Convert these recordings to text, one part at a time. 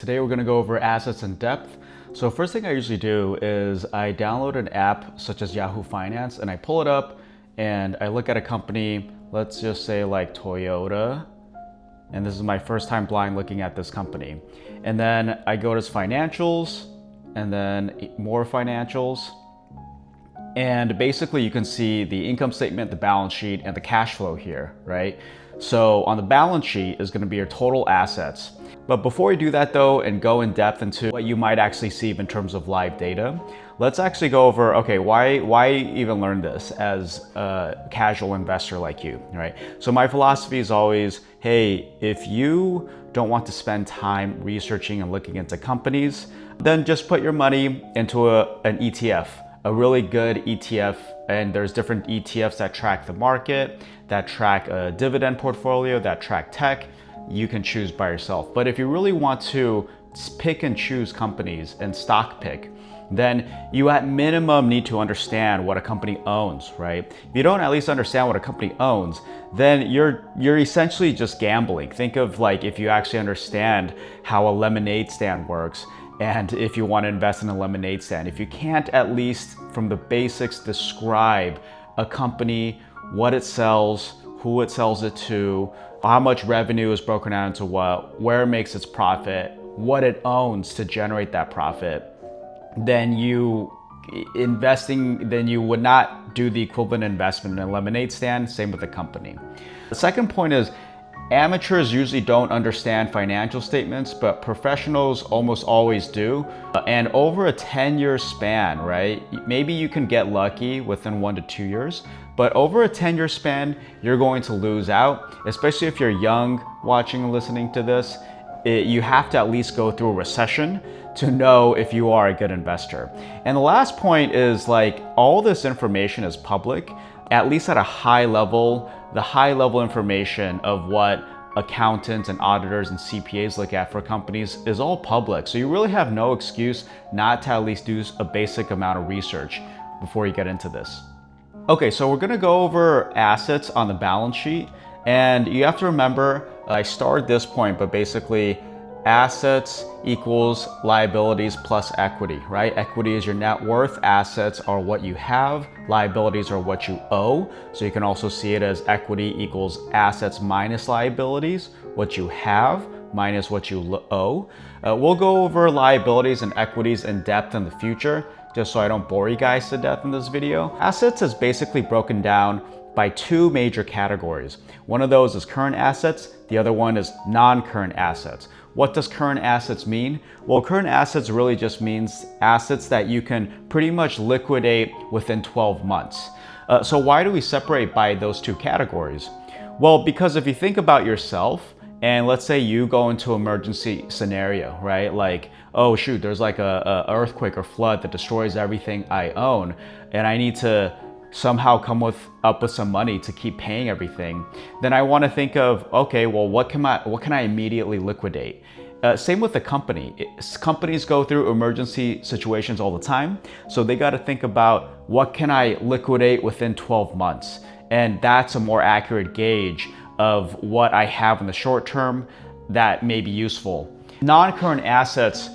Today we're going to go over assets in depth. So first thing I usually do is I download an app such as Yahoo Finance and I pull it up and I look at a company, let's just say like Toyota. And this is my first time blind looking at this company. And then I go to financials and then more financials. And basically you can see the income statement, the balance sheet, and the cash flow here, right? So on the balance sheet is going to be your total assets. But before we do that though, and go in depth into what you might actually see in terms of live data, let's actually go over, okay, why even learn this as a casual investor like you, right? So my philosophy is always, hey, if you don't want to spend time researching and looking into companies, then just put your money into an ETF, a really good ETF. And there's different ETFs that track the market, that track a dividend portfolio, that track tech. You can choose by yourself. But if you really want to pick and choose companies and stock pick, then you at minimum need to understand what a company owns, right? If you don't at least understand what a company owns, then you're essentially just gambling. Think of like if you actually understand how a lemonade stand works, and if you want to invest in a lemonade stand, if you can't at least from the basics describe a company, what it sells, who it sells it to, how much revenue is broken down into what, where it makes its profit, what it owns to generate that profit, then you would not do the equivalent investment in a lemonade stand. Same with the company. The second point is amateurs usually don't understand financial statements, but professionals almost always do. And over a 10-year span, right? Maybe you can get lucky within 1 to 2 years, but over a 10-year span, you're going to lose out, especially if you're young watching and listening to this. You have to at least go through a recession to know if you are a good investor. And the last point is like all this information is public, at least at a high level. The high level information of what accountants and auditors and CPAs look at for companies is all public. So you really have no excuse not to at least do a basic amount of research before you get into this. Okay, so we're gonna go over assets on the balance sheet. And you have to remember, I started this point, but basically assets equals liabilities plus equity, right? Equity is your net worth, assets are what you have, liabilities are what you owe. So you can also see it as equity equals assets minus liabilities, what you have minus what you owe. We'll go over liabilities and equities in depth in the future, just so I don't bore you guys to death in this video. Assets is basically broken down by two major categories. One of those is current assets, the other one is non-current assets. What does current assets mean? Well, current assets really just means assets that you can pretty much liquidate within 12 months. So why do we separate by those two categories? Well, because if you think about yourself, and let's say you go into an emergency scenario, right? Like, oh shoot, there's like a earthquake or flood that destroys everything I own, and I need to somehow come up with some money to keep paying everything, then I want to think of, okay, well, what can I immediately liquidate? Same with the company. Companies go through emergency situations all the time, so they got to think about what can I liquidate within 12 months, and that's a more accurate gauge of what I have in the short term that may be useful. Non-current assets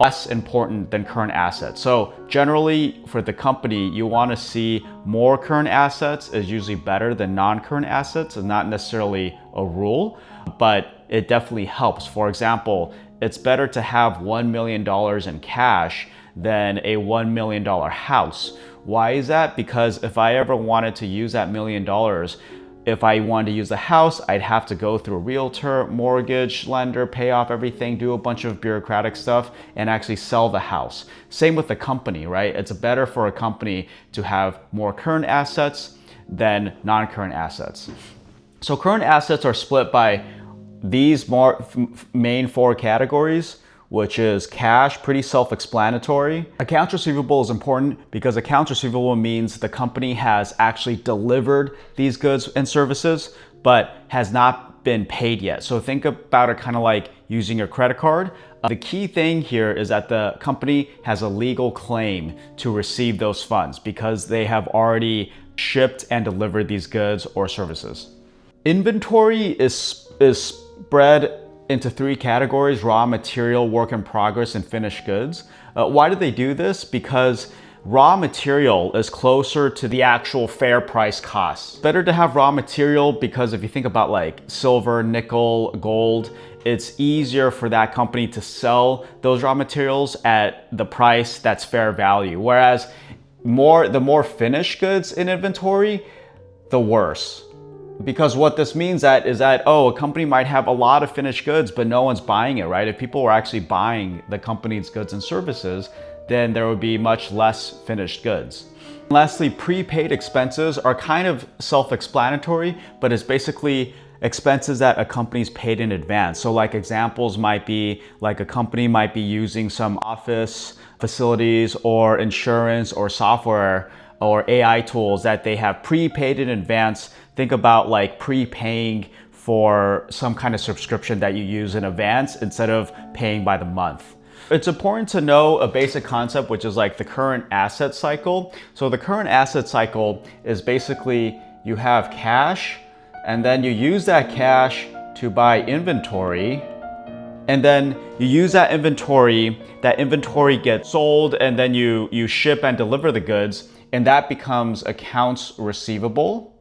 less important than current assets. So generally for the company, you want to see more current assets is usually better than non-current assets. It's not necessarily a rule, but it definitely helps. For example, it's better to have $1 million in cash than a $1 million house. Why is that? Because if I ever wanted to use that $1 million, if I wanted to use the house, I'd have to go through a realtor, mortgage lender, pay off everything, do a bunch of bureaucratic stuff, and actually sell the house. Same with the company, right? It's better for a company to have more current assets than non-current assets. So current assets are split by these main four categories, which is cash, pretty self-explanatory. Accounts receivable is important because accounts receivable means the company has actually delivered these goods and services, but has not been paid yet. So think about it kind of like using your credit card. The key thing here is that the company has a legal claim to receive those funds because they have already shipped and delivered these goods or services. Inventory is spread into three categories: raw material, work in progress, and finished goods. Why do they do this? Because raw material is closer to the actual fair price costs. Better to have raw material because if you think about like silver, nickel, gold, it's easier for that company to sell those raw materials at the price that's fair value. Whereas the more finished goods in inventory, the worse. Because what this means is that, oh, a company might have a lot of finished goods, but no one's buying it, right? If people were actually buying the company's goods and services, then there would be much less finished goods. Lastly, prepaid expenses are kind of self-explanatory, but it's basically expenses that a company's paid in advance. So like examples might be like a company might be using some office facilities or insurance or software or AI tools that they have prepaid in advance. Think about like prepaying for some kind of subscription that you use in advance instead of paying by the month. It's important to know a basic concept, which is like the current asset cycle. So the current asset cycle is basically you have cash and then you use that cash to buy inventory. And then you use that inventory gets sold and then you ship and deliver the goods and that becomes accounts receivable.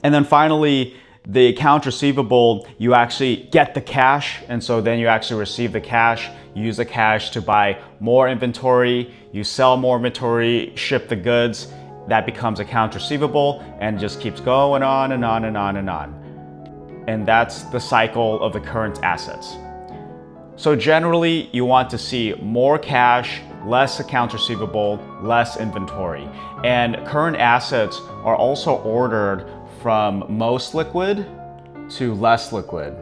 And then finally, the accounts receivable, you actually get the cash. And so then you actually receive the cash, you use the cash to buy more inventory, you sell more inventory, ship the goods, that becomes accounts receivable and just keeps going on and on and on and on. And that's the cycle of the current assets. So generally, you want to see more cash, less accounts receivable, less inventory. And current assets are also ordered from most liquid to less liquid.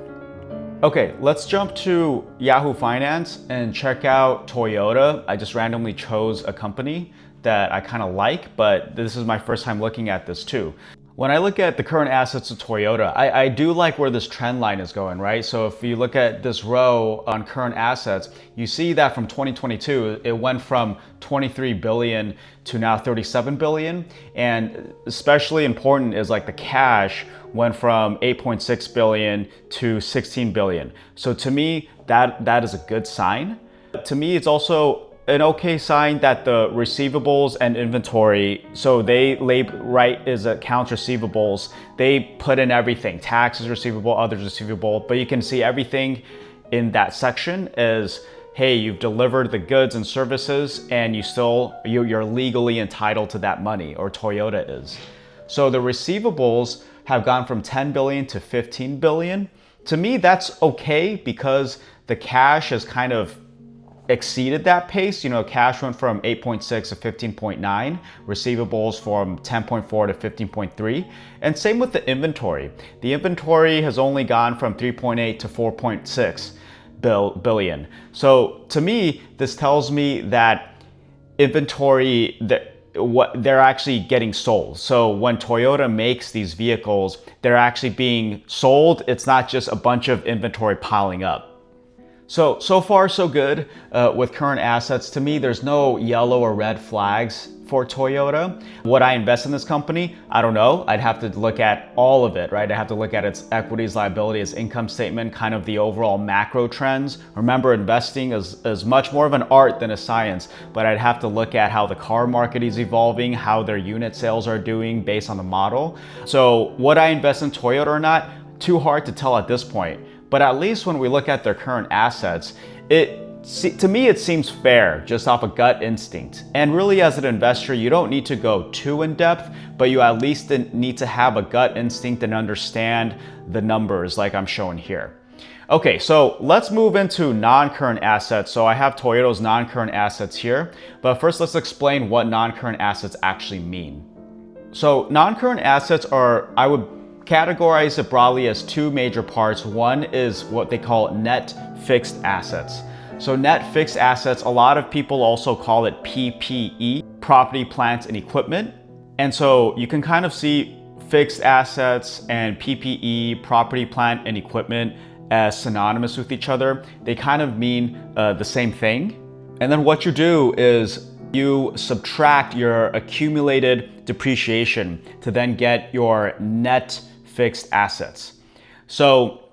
Okay, let's jump to Yahoo Finance and check out Toyota. I just randomly chose a company that I kind of like, but this is my first time looking at this too. When I look at the current assets of Toyota, I do like where this trend line is going, right? So if you look at this row on current assets, you see that from 2022, it went from 23 billion to now 37 billion. And especially important is like the cash went from 8.6 billion to 16 billion. So to me, that is a good sign. To me, it's also an okay sign that the receivables and inventory, so they right is accounts receivables, they put in everything, taxes receivable, others receivable, but you can see everything in that section is, hey, you've delivered the goods and services and you're legally entitled to that money, or Toyota is. So the receivables have gone from 10 billion to 15 billion. To me, that's okay because the cash has kind of exceeded that pace. You know, cash went from 8.6 to 15.9, receivables from 10.4 to 15.3, and same with the inventory. The inventory has only gone from 3.8 to 4.6 billion. So to me, this tells me that inventory, what they're actually getting sold. So when Toyota makes these vehicles, they're actually being sold. It's not just a bunch of inventory piling up. So far so good with current assets. To me, there's no yellow or red flags for Toyota. Would I invest in this company? I don't know. I'd have to look at all of it, right? I have to look at its equities, liabilities, income statement, kind of the overall macro trends. Remember, investing is much more of an art than a science, but I'd have to look at how the car market is evolving, how their unit sales are doing based on the model. So would I invest in Toyota or not? Too hard to tell at this point. But at least when we look at their current assets, to me, it seems fair just off a gut instinct. And really as an investor, you don't need to go too in depth, but you at least need to have a gut instinct and understand the numbers like I'm showing here. Okay, so let's move into non-current assets. So I have Toyota's non-current assets here, but first let's explain what non-current assets actually mean. So non-current assets I would categorize it broadly as two major parts. One is what they call net fixed assets. So net fixed assets, a lot of people also call it PPE, property, plant, and equipment. And so you can kind of see fixed assets and PPE, property, plant, and equipment as synonymous with each other. They kind of mean the same thing. And then what you do is you subtract your accumulated depreciation to then get your net fixed assets. So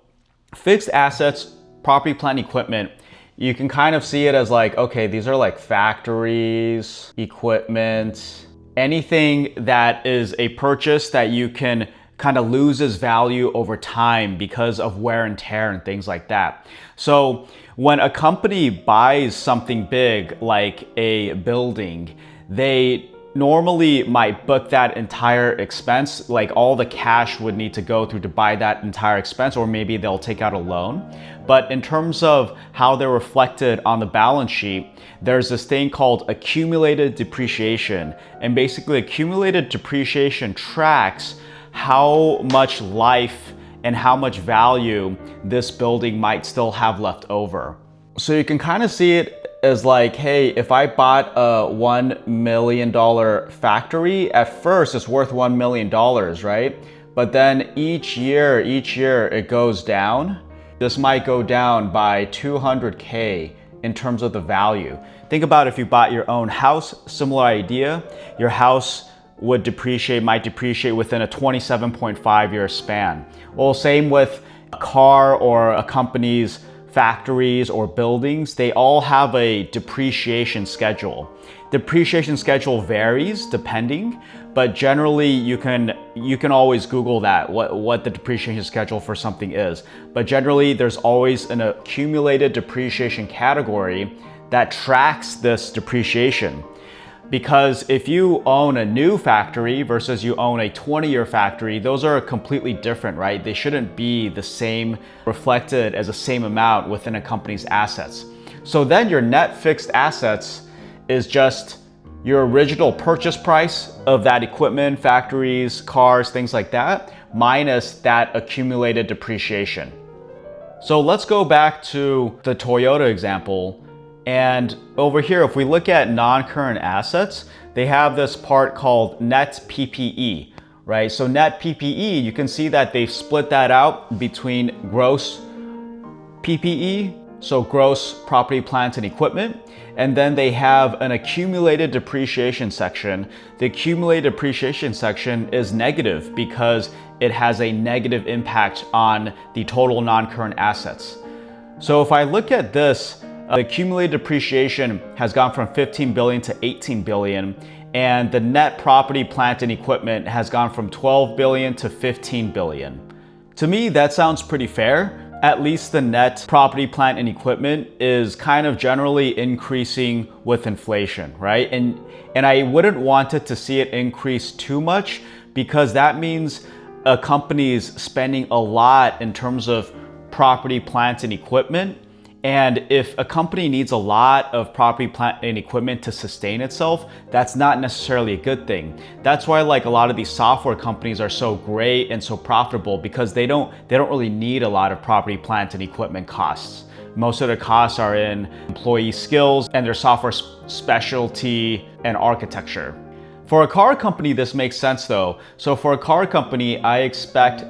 fixed assets property, plant, and equipment, you can kind of see it as like, okay, these are like factories, equipment, anything that is a purchase that you can kind of loses value over time because of wear and tear and things like that. So when a company buys something big like a building, they normally might book that entire expense, like all the cash would need to go through to buy that entire expense, or maybe they'll take out a loan. But in terms of how they're reflected on the balance sheet, there's this thing called accumulated depreciation. And basically accumulated depreciation tracks how much life and how much value this building might still have left over. So you can kind of see it as like, hey, if I bought a $1 million factory, at first it's worth $1 million, right? But then each year it goes down. This might go down by 200K in terms of the value. Think about if you bought your own house, similar idea. Your house might depreciate within a 27.5 year span. Well, same with a car or a company's factories or buildings, they all have a depreciation schedule. Depreciation schedule varies depending, but generally you can always Google that, what the depreciation schedule for something is. But generally there's always an accumulated depreciation category that tracks this depreciation. Because if you own a new factory versus you own a 20-year factory, those are completely different, right? They shouldn't be the same, reflected as the same amount within a company's assets. So then your net fixed assets is just your original purchase price of that equipment, factories, cars, things like that, minus that accumulated depreciation. So let's go back to the Toyota example. And over here, if we look at non-current assets, they have this part called net PPE, right? So net PPE, you can see that they've split that out between gross PPE, so gross property, plant, and equipment. And then they have an accumulated depreciation section. The accumulated depreciation section is negative because it has a negative impact on the total non-current assets. So if I look at this, the accumulated depreciation has gone from 15 billion to 18 billion, and the net property, plant, and equipment has gone from 12 billion to 15 billion. To me, that sounds pretty fair. At least the net property, plant, and equipment is kind of generally increasing with inflation, right? And I wouldn't want it to see it increase too much, because that means a company's spending a lot in terms of property, plant, and equipment. And if a company needs a lot of property, plant, and equipment to sustain itself, that's not necessarily a good thing. That's why like a lot of these software companies are so great and so profitable, because they don't really need a lot of property, plant, and equipment costs. Most of the costs are in employee skills and their software specialty and architecture. For a car company, this makes sense though. So for a car company, I expect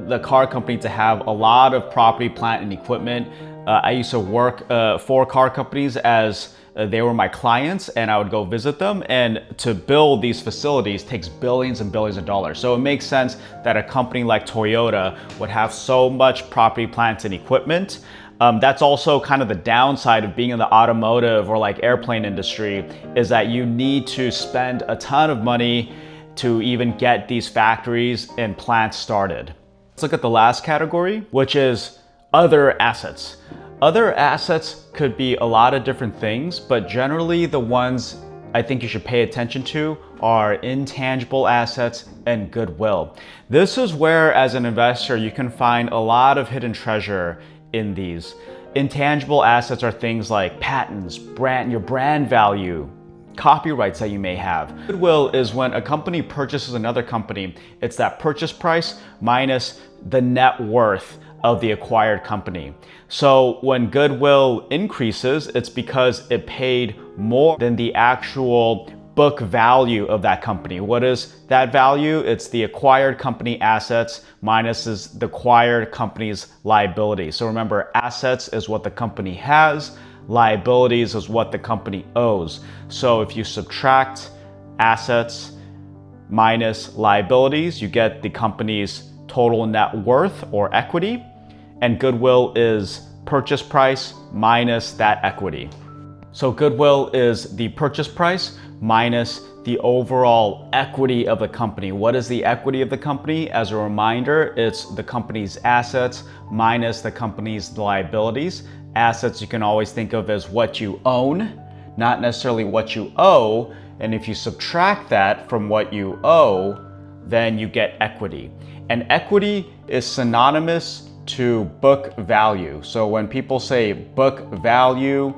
the car company to have a lot of property, plant, and equipment. I used to work for car companies as they were my clients, and I would go visit them. And to build these facilities takes billions and billions of dollars. So it makes sense that a company like Toyota would have so much property, plant, and equipment. That's also kind of the downside of being in the automotive or like airplane industry, is that you need to spend a ton of money to even get these factories and plants started. Let's look at the last category, which is other assets. Other assets could be a lot of different things, but generally the ones I think you should pay attention to are intangible assets and goodwill. This is where, as an investor, you can find a lot of hidden treasure in these. Intangible assets are things like patents, your brand value, copyrights that you may have. Goodwill is when a company purchases another company. It's that purchase price minus the net worth of the acquired company. So when goodwill increases, it's because it paid more than the actual book value of that company. What is that value? It's the acquired company assets minus the acquired company's liability. So remember, assets is what the company has, liabilities is what the company owes. So if you subtract assets minus liabilities, you get the company's total net worth or equity. And goodwill is purchase price minus that equity. So goodwill is the purchase price minus the overall equity of the company. What is the equity of the company? As a reminder, it's the company's assets minus the company's liabilities. Assets you can always think of as what you own, not necessarily what you owe. And if you subtract that from what you owe, then you get equity. And equity is synonymous to book value. So when people say book value,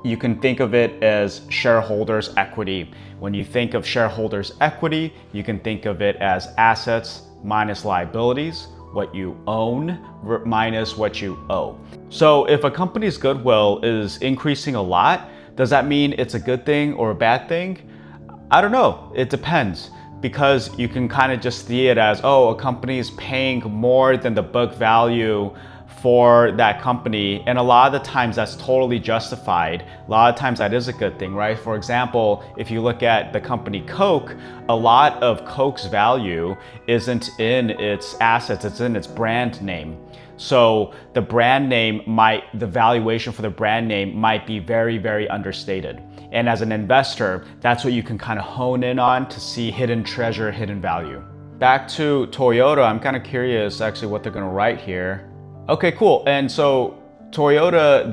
you can think of it as shareholders' equity. When you think of shareholders' equity, you can think of it as assets minus liabilities, what you own minus what you owe. So if a company's goodwill is increasing a lot, does that mean it's a good thing or a bad thing? I don't know. It depends, because you can kind of just see it as, oh, a company's paying more than the book value for that company. And a lot of the times that's totally justified. A lot of times that is a good thing, right? For example, if you look at the company Coke, a lot of Coke's value isn't in its assets, it's in its brand name. So the brand name the valuation for the brand name might be very, very understated. And as an investor, that's what you can kind of hone in on to see hidden treasure, hidden value. Back to Toyota, I'm kind of curious actually what they're gonna write here. Okay, cool. And so Toyota,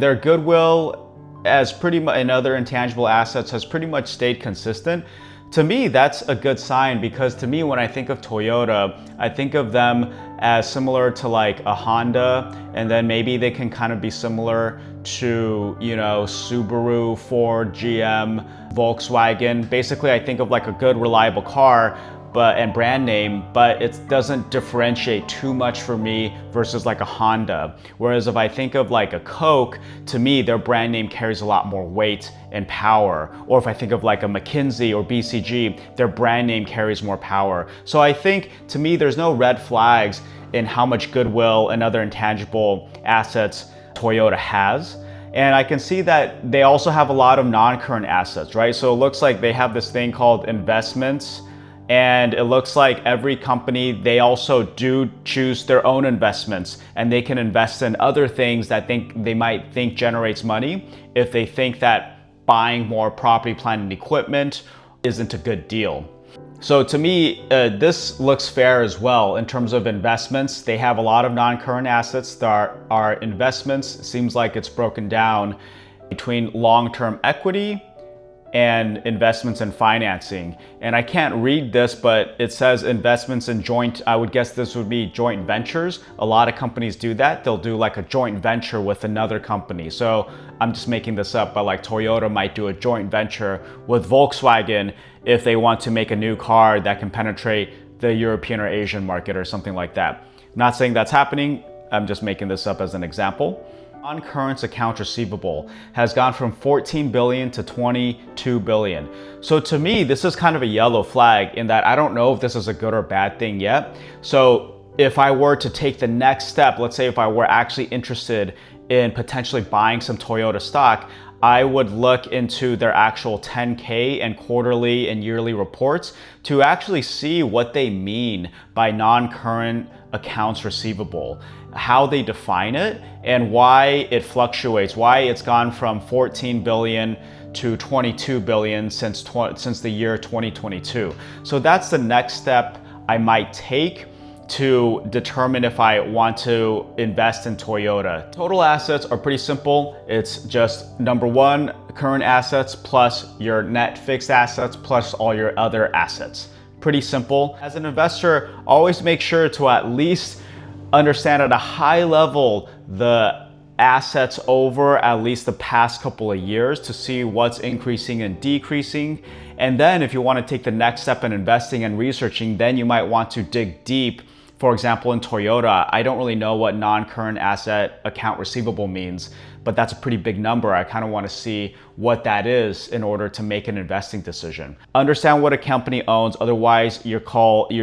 their goodwill as pretty much, and other intangible assets has pretty much stayed consistent. To me, that's a good sign, because to me, when I think of Toyota, I think of them as similar to like a Honda, and then maybe they can kind of be similar to, you know, Subaru, Ford, GM, Volkswagen. Basically, I think of like a good, reliable car, and brand name, but it doesn't differentiate too much for me versus like a Honda. Whereas if I think of like a Coke, to me, their brand name carries a lot more weight and power. Or if I think of like a McKinsey or BCG, their brand name carries more power. So I think, to me, there's no red flags in how much goodwill and other intangible assets Toyota has. And I can see that they also have a lot of non-current assets, right? So it looks like they have this thing called investments. And it looks like every company, they also do choose their own investments, and they can invest in other things that they might think generates money if they think that buying more property, plant, and equipment isn't a good deal. So to me, this looks fair as well in terms of investments. They have a lot of non-current assets that are investments. It seems like it's broken down between long-term equity and investments in financing. And I can't read this, but it says investments in joint, I would guess this would be joint ventures. A lot of companies do that. They'll do like a joint venture with another company. So I'm just making this up, but like Toyota might do a joint venture with Volkswagen if they want to make a new car that can penetrate the European or Asian market or something like that. I'm not saying that's happening. I'm just making this up as an example. Non-current accounts receivable has gone from 14 billion to 22 billion. So to me, this is kind of a yellow flag in that I don't know if this is a good or bad thing yet. So if I were to take the next step, let's say if I were actually interested in potentially buying some Toyota stock, I would look into their actual 10K and quarterly and yearly reports to actually see what they mean by non-current accounts receivable, how they define it, and why it fluctuates, why it's gone from 14 billion to 22 billion since the year 2022. So that's the next step I might take to determine if I want to invest in Toyota. Total assets are pretty simple. It's just number one, current assets plus your net fixed assets plus all your other assets. Pretty simple. As an investor, always make sure to at least understand at a high level the assets over at least the past couple of years to see what's increasing and decreasing. And then if you want to take the next step in investing and researching, then you might want to dig deep. For example, in Toyota, I don't really know what non-current asset account receivable means, but that's a pretty big number. I kind of want to see what that is in order to make an investing decision. Understand what a company owns, otherwise you're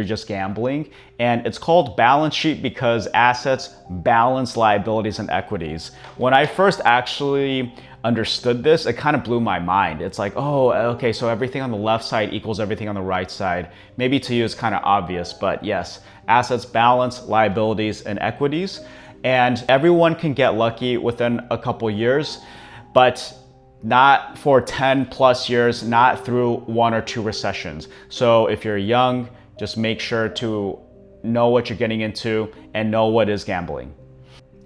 just gambling. And it's called balance sheet because assets balance liabilities and equities. When I first actually understood this, it kind of blew my mind. It's like, oh, okay, so everything on the left side equals everything on the right side. Maybe to you it's kind of obvious, but yes, assets balance liabilities and equities. And everyone can get lucky within a couple years, but not for 10 plus years, not through 1 or 2 recessions. So if you're young, just make sure to know what you're getting into and know what is gambling.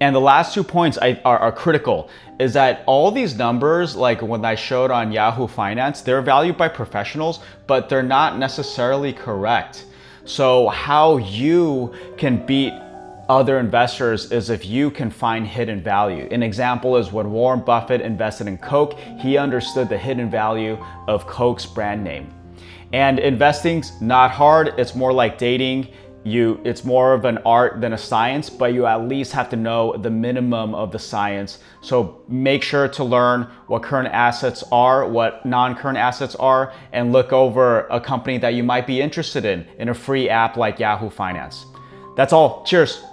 And the last 2 points are critical, is that all these numbers, like when I showed on Yahoo Finance, they're valued by professionals, but they're not necessarily correct. So how you can beat other investors is if you can find hidden value. An example is when Warren Buffett invested in Coke, he understood the hidden value of Coke's brand name. And investing's not hard, it's more like dating. It's more of an art than a science, but you at least have to know the minimum of the science. So make sure to learn what current assets are, what non-current assets are, and look over a company that you might be interested in a free app like Yahoo Finance. That's all. Cheers.